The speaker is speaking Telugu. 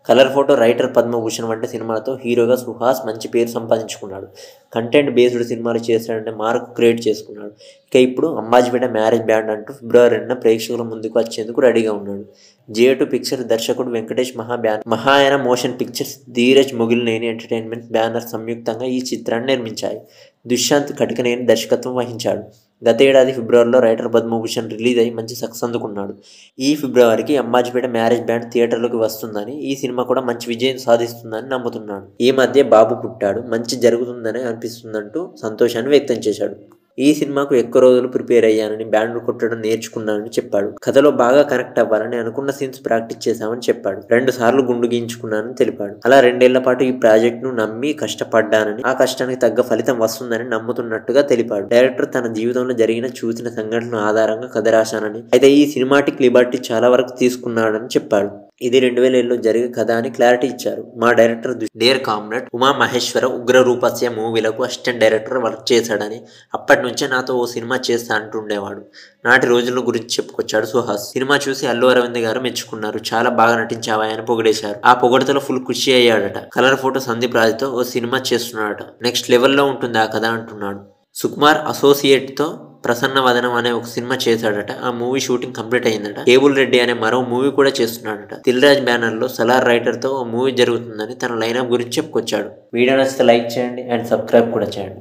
కలర్ ఫోటో రైటర్ పద్మభూషణ్ వంటి సినిమాలతో హీరోగా సుహాస్ మంచి పేరు సంపాదించుకున్నాడు. కంటెంట్ బేస్డ్ సినిమాలు చేశాడంటే మార్క్ క్రియేట్ చేసుకున్నాడు. ఇక ఇప్పుడు అంబాజీపేట మ్యారేజ్ బ్యాండ్ అంటూ ఫిబ్రవరి 2న ప్రేక్షకుల ముందుకు వచ్చేందుకు రెడీగా ఉన్నాడు. J2 పిక్చర్స్ దర్శకుడు Venkatesh Mahayana motion pictures, Dheeraj Mogilineni entertainment banner సంయుక్తంగా ఈ చిత్రాన్ని నిర్మించాయి. దుష్యంత్ కటికనేని దర్శకత్వం వహించాడు. గత ఏడాది ఫిబ్రవరిలో రైటర్ పద్మభూషణ్ రిలీజ్ అయి మంచి సక్సెస్ అందుకున్నాడు. ఈ ఫిబ్రవరికి అంబాజీపేట మ్యారేజ్ బ్యాండ్ థియేటర్లోకి వస్తుందని, ఈ సినిమా కూడా మంచి విజయం సాధిస్తుందని నమ్ముతున్నాడు. ఈ మధ్య బాబు పుట్టాడు, మంచి జరుగుతుందని అనిపిస్తుందంటూ సంతోషాన్ని వ్యక్తం చేశాడు. ఈ సినిమాకు ఎక్కువ రోజులు ప్రిపేర్ అయ్యానని, బ్యాండ్ కొట్టడం నేర్చుకున్నానని చెప్పాడు. కథలో బాగా కనెక్ట్ అవ్వాలని అనుకున్న సీన్స్ ప్రాక్టీస్ చేశామని చెప్పాడు. 2 సార్లు గుండు గీయించుకున్నానని తెలిపాడు. అలా 2 ఏళ్ల పాటు ఈ ప్రాజెక్ట్ ను నమ్మి కష్టపడ్డానని, ఆ కష్టానికి తగ్గ ఫలితం వస్తుందని నమ్ముతున్నట్టుగా తెలిపాడు. డైరెక్టర్ తన జీవితంలో చూసిన సంఘటనల ఆధారంగా కథ రాశానని, అయితే ఈ సినిమాటిక్ లిబర్టీ చాలా వరకు తీసుకున్నాడని చెప్పాడు. ఇది 2007లో జరిగే కథ అని క్లారిటీ ఇచ్చారు. మా director dear comrade Uma Maheshwara ఉగ్ర రూపస్య మూవీలకు అసిస్టెంట్ డైరెక్టర్ వర్క్ చేశాడని, అప్పటి నుంచే నాతో ఓ సినిమా చేస్తా అంటుండేవాడు. నాటి రోజుల గురించి చెప్పుకొచ్చాడు సుహాస్. సినిమా చూసి అల్లు అరవింద్ గారు మెచ్చుకున్నారు. చాలా బాగా నటించావా అని పొగిడేశారు. ఆ పొగడతలో ఫుల్ ఖుషి అయ్యాడట. కలర్ ఫోటో సందీప్ రాజుతో ఓ సినిమా చేస్తున్నాడట. నెక్స్ట్ లెవెల్లో ఉంటుంది ఆ కథ అంటున్నాడు. సుకుమార్ అసోసియేట్ తో ప్రసన్న వదనం అనే ఒక సినిమా చేశాడట. ఆ మూవీ షూటింగ్ కంప్లీట్ అయిందట. కేబుల్ రెడ్డి అనే మరో మూవీ కూడా చేస్తున్నాడట. దిల్ రాజ్ బ్యానర్ లో సలార్ రైటర్ తో ఓ మూవీ జరుగుతుందని తన లైనప్ గురించి చెప్పుకొచ్చాడు. వీడియో నచ్చితే లైక్ చేయండి అండ్ సబ్స్క్రైబ్ కూడా చేయండి.